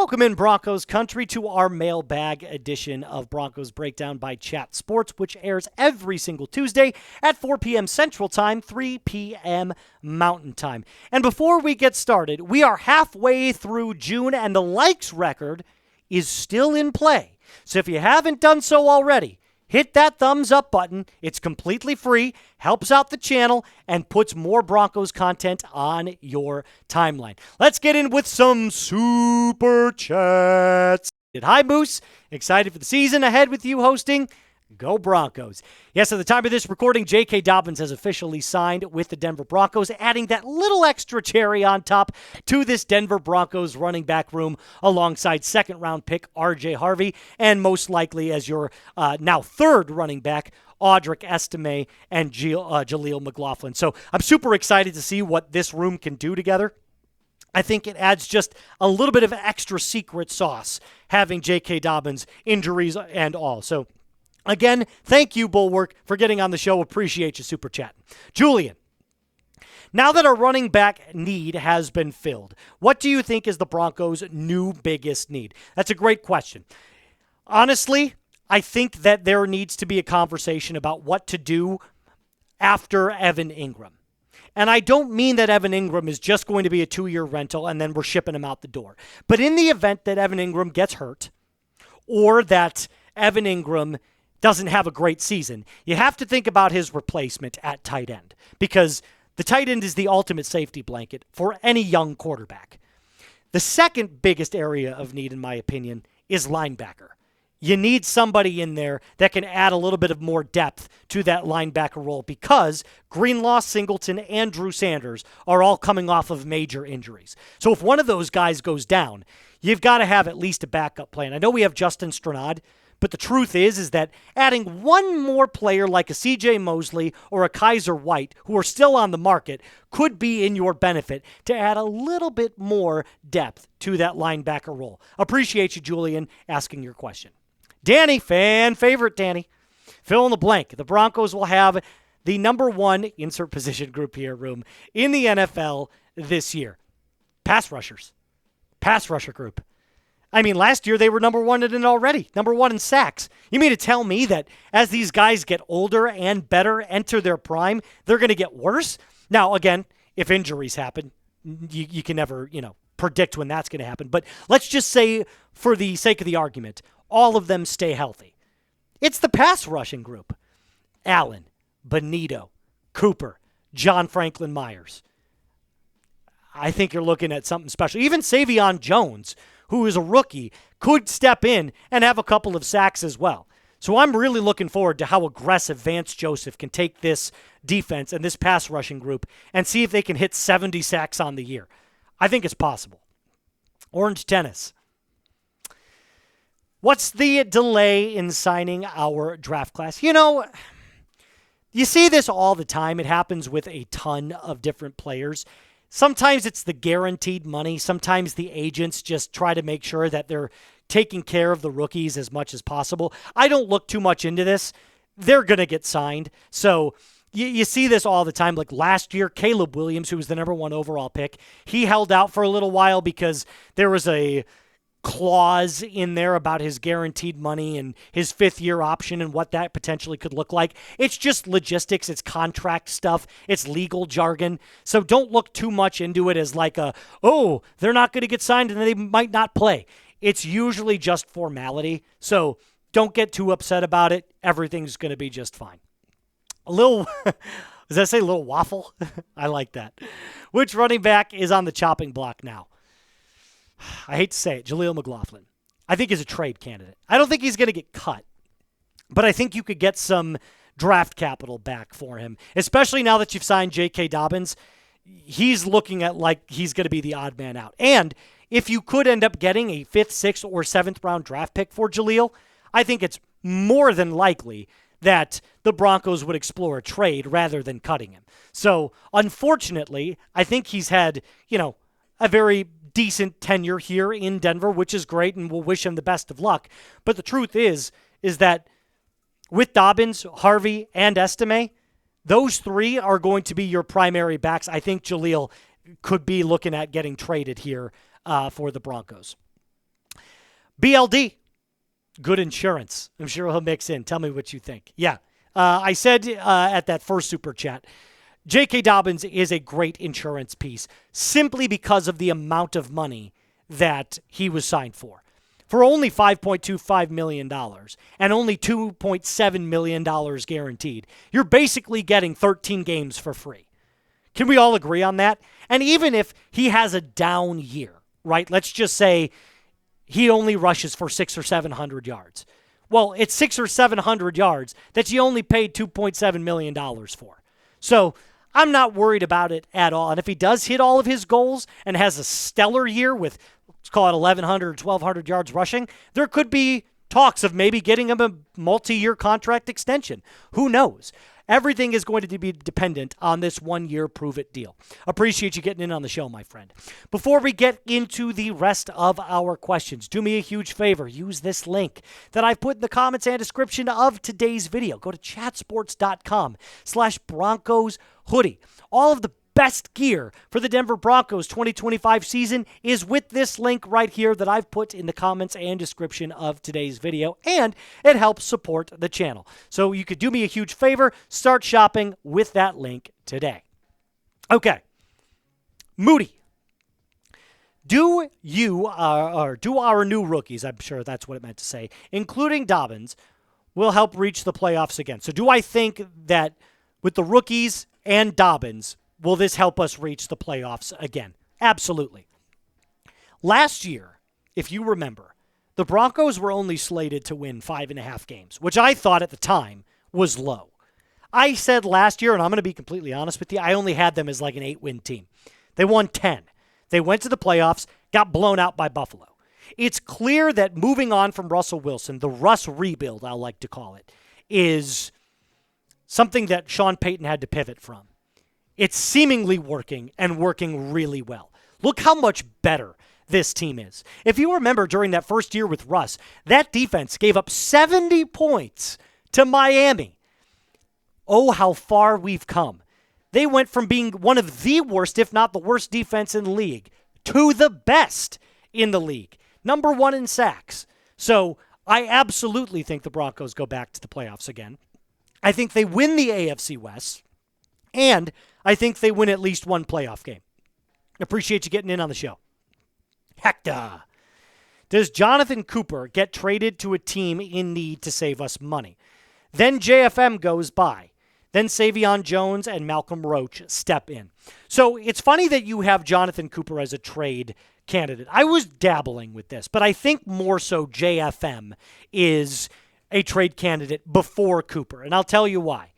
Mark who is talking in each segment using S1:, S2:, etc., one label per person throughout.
S1: Welcome in, Broncos country, to our mailbag edition of Broncos Breakdown by Chat Sports, which airs every single Tuesday at 4 p.m. Central Time, 3 p.m. Mountain Time. And before we get started, we are halfway through June, and the likes record is still in play. So if you haven't done so already, hit that thumbs up button. It's completely free, helps out the channel, and puts more Broncos content on your timeline. Let's get in with some super chats. Hi, Moose. Excited for the season ahead with you hosting. Go Broncos. Yes, at the time of this recording, J.K. Dobbins has officially signed with the Denver Broncos, adding that little extra cherry on top to this Denver Broncos running back room alongside second-round pick R.J. Harvey, and most likely as your now third running back, Audric Estime and Jaleel McLaughlin. So I'm super excited to see what this room can do together. I think it adds just a little bit of extra secret sauce having J.K. Dobbins, injuries and all. So again, thank you, Bulwark, for getting on the show. Appreciate you, super chat. Julian, now that our running back need has been filled, what do you think is the Broncos' new biggest need? That's a great question. Honestly, I think that there needs to be a conversation about what to do after Evan Ingram. And I don't mean that Evan Ingram is just going to be a 2-year rental and then we're shipping him out the door. But in the event that Evan Ingram gets hurt or that Evan Ingram doesn't have a great season, you have to think about his replacement at tight end, because the tight end is the ultimate safety blanket for any young quarterback. The second biggest area of need, in my opinion, is linebacker. You need somebody in there that can add a little bit of more depth to that linebacker role, because Greenlaw, Singleton, and Drew Sanders are all coming off of major injuries. So if one of those guys goes down, you've got to have at least a backup plan. I know we have Justin Stranad, but the truth is that adding one more player like a C.J. Mosley or a Kaiser White, who are still on the market, could be in your benefit to add a little bit more depth to that linebacker role. Appreciate you, Julian, asking your question. Danny, fan favorite Danny. Fill in the blank. The Broncos will have the number one insert position group here room in the NFL this year. Pass rushers. Pass rusher group. I mean, last year they were number one in it already, number one in sacks. You mean to tell me that as these guys get older and better, enter their prime, they're going to get worse? Now, again, if injuries happen, you can never, predict when that's going to happen. But let's just say, for the sake of the argument, all of them stay healthy. It's the pass rushing group. Allen, Benito, Cooper, John Franklin Myers. I think you're looking at something special. Even Savion Jones, who is a rookie, could step in and have a couple of sacks as well. So I'm really looking forward to how aggressive Vance Joseph can take this defense and this pass rushing group and see if they can hit 70 sacks on the year. I think it's possible. Orange Tennis. What's the delay in signing our draft class? You see this all the time. It happens with a ton of different players. Sometimes it's the guaranteed money. Sometimes the agents just try to make sure that they're taking care of the rookies as much as possible. I don't look too much into this. They're going to get signed. So you see this all the time. Like last year, Caleb Williams, who was the number one overall pick, he held out for a little while because there was a clause in there about his guaranteed money and his fifth-year option and what that potentially could look like. It's just logistics. It's contract stuff. It's legal jargon. So don't look too much into it as like they're not going to get signed and they might not play. It's usually just formality. So don't get too upset about it. Everything's going to be just fine. A little, does that say a little waffle? I like that. Which running back is on the chopping block now? I hate to say it, Jaleel McLaughlin. I think he's a trade candidate. I don't think he's going to get cut, but I think you could get some draft capital back for him, especially now that you've signed J.K. Dobbins. He's looking at like he's going to be the odd man out. And if you could end up getting a 5th, 6th, or 7th round draft pick for Jaleel, I think it's more than likely that the Broncos would explore a trade rather than cutting him. So, unfortunately, I think he's had, a very decent tenure here in Denver, which is great, and we'll wish him the best of luck. But the truth is that with Dobbins, Harvey, and Estime, those three are going to be your primary backs. I think Jaleel could be looking at getting traded here for the Broncos. BLD, good insurance. I'm sure he'll mix in. Tell me what you think. Yeah. I said at that first super chat, J.K. Dobbins is a great insurance piece simply because of the amount of money that he was signed for. For only $5.25 million and only $2.7 million guaranteed, you're basically getting 13 games for free. Can we all agree on that? And even if he has a down year, right? Let's just say he only rushes for 600 or 700 yards. Well, it's 600 or 700 yards that you only paid $2.7 million for. So I'm not worried about it at all. And if he does hit all of his goals and has a stellar year with, let's call it 1,100 or 1,200 yards rushing, there could be talks of maybe getting him a multi-year contract extension. Who knows? Everything is going to be dependent on this one-year prove-it deal. Appreciate you getting in on the show, my friend. Before we get into the rest of our questions, do me a huge favor. Use this link that I've put in the comments and description of today's video. Go to chatsports.com/Broncos hoodie. All of the best gear for the Denver Broncos 2025 season is with this link right here that I've put in the comments and description of today's video, and it helps support the channel. So you could do me a huge favor, start shopping with that link today. Okay. Moody. Do our new rookies, I'm sure that's what it meant to say, including Dobbins, will help reach the playoffs again? So do I think that with the rookies and Dobbins, will this help us reach the playoffs again? Absolutely. Last year, if you remember, the Broncos were only slated to win 5.5 games, which I thought at the time was low. I said last year, and I'm going to be completely honest with you, I only had them as like an 8-win team. They won 10. They went to the playoffs, got blown out by Buffalo. It's clear that moving on from Russell Wilson, the Russ rebuild, I like to call it, is something that Sean Payton had to pivot from. It's seemingly working and working really well. Look how much better this team is. If you remember during that first year with Russ, that defense gave up 70 points to Miami. Oh, how far we've come. They went from being one of the worst, if not the worst defense in the league, to the best in the league. Number 1 in sacks. So I absolutely think the Broncos go back to the playoffs again. I think they win the AFC West. And I think they win at least one playoff game. Appreciate you getting in on the show. Hector. Does Jonathon Cooper get traded to a team in need to save us money? Then JFM goes by. Then Savion Jones and Malcolm Roach step in. So it's funny that you have Jonathon Cooper as a trade candidate. I was dabbling with this, but I think more so JFM is a trade candidate before Cooper. And I'll tell you why.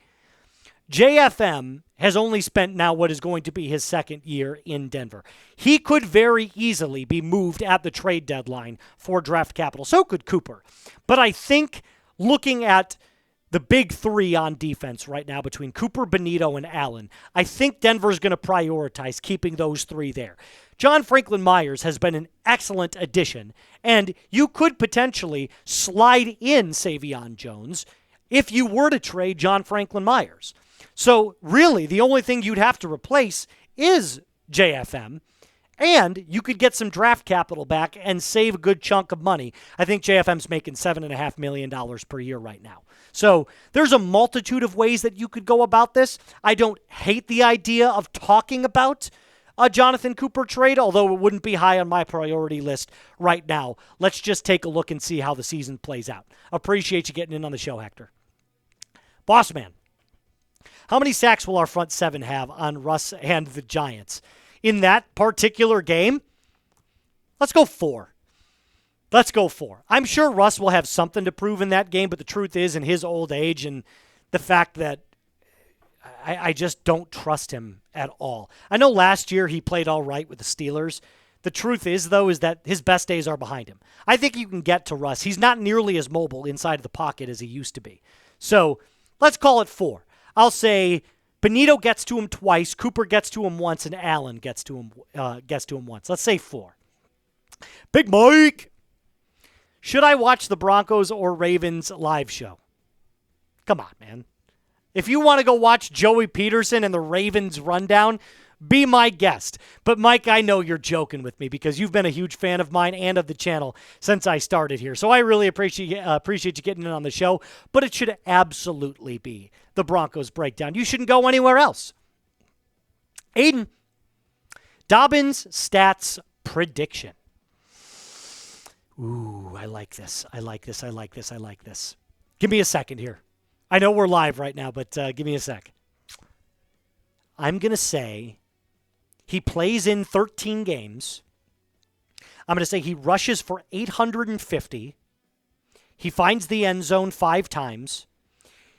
S1: JFM has only spent now what is going to be his second year in Denver. He could very easily be moved at the trade deadline for draft capital. So could Cooper. But I think looking at the big three on defense right now between Cooper, Benito, and Allen, I think Denver's going to prioritize keeping those three there. John Franklin Myers has been an excellent addition, and you could potentially slide in Savion Jones if you were to trade John Franklin Myers. So really, the only thing you'd have to replace is JFM, and you could get some draft capital back and save a good chunk of money. I think JFM's making $7.5 million per year right now. So there's a multitude of ways that you could go about this. I don't hate the idea of talking about a Jonathon Cooper trade, although it wouldn't be high on my priority list right now. Let's just take a look and see how the season plays out. Appreciate you getting in on the show, Hector. Boss man. How many sacks will our front seven have on Russ and the Giants? In that particular game, let's go 4. Let's go 4. I'm sure Russ will have something to prove in that game, but the truth is, in his old age and the fact that I just don't trust him at all. I know last year he played all right with the Steelers. The truth is, though, is that his best days are behind him. I think you can get to Russ. He's not nearly as mobile inside of the pocket as he used to be. So let's call it 4. I'll say Benito gets to him twice, Cooper gets to him once, and Allen gets to him once. Let's say 4. Big Mike. Should I watch the Broncos or Ravens live show? Come on, man. If you want to go watch Joey Peterson and the Ravens rundown, be my guest. But Mike, I know you're joking with me because you've been a huge fan of mine and of the channel since I started here. So I really appreciate you getting in on the show. But it should absolutely be the Broncos Breakdown. You shouldn't go anywhere else. Aiden, Dobbins stats prediction. Ooh, I like this. I like this. I like this. I like this. Give me a second here. I know we're live right now, but give me a sec. I'm going to say he plays in 13 games. I'm going to say he rushes for 850. He finds the end zone 5 times.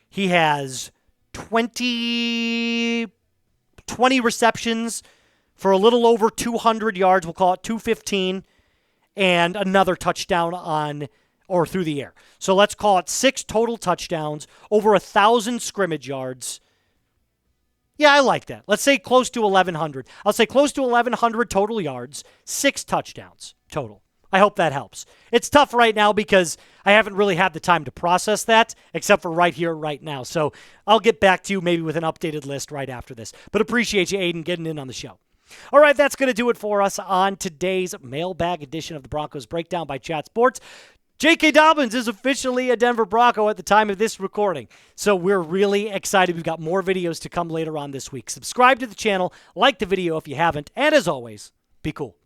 S1: He has 20 receptions for a little over 200 yards. We'll call it 215. And another touchdown on or through the air. So let's call it 6 total touchdowns, over 1,000 scrimmage yards. Yeah, I like that. Let's say close to 1,100. I'll say close to 1,100 total yards, 6 touchdowns total. I hope that helps. It's tough right now because I haven't really had the time to process that, except for right here, right now. So I'll get back to you maybe with an updated list right after this. But appreciate you, Aiden, getting in on the show. All right, that's going to do it for us on today's mailbag edition of the Broncos Breakdown by Chat Sports. J.K. Dobbins is officially a Denver Bronco at the time of this recording, so we're really excited. We've got more videos to come later on this week. Subscribe to the channel, like the video if you haven't, and as always, be cool.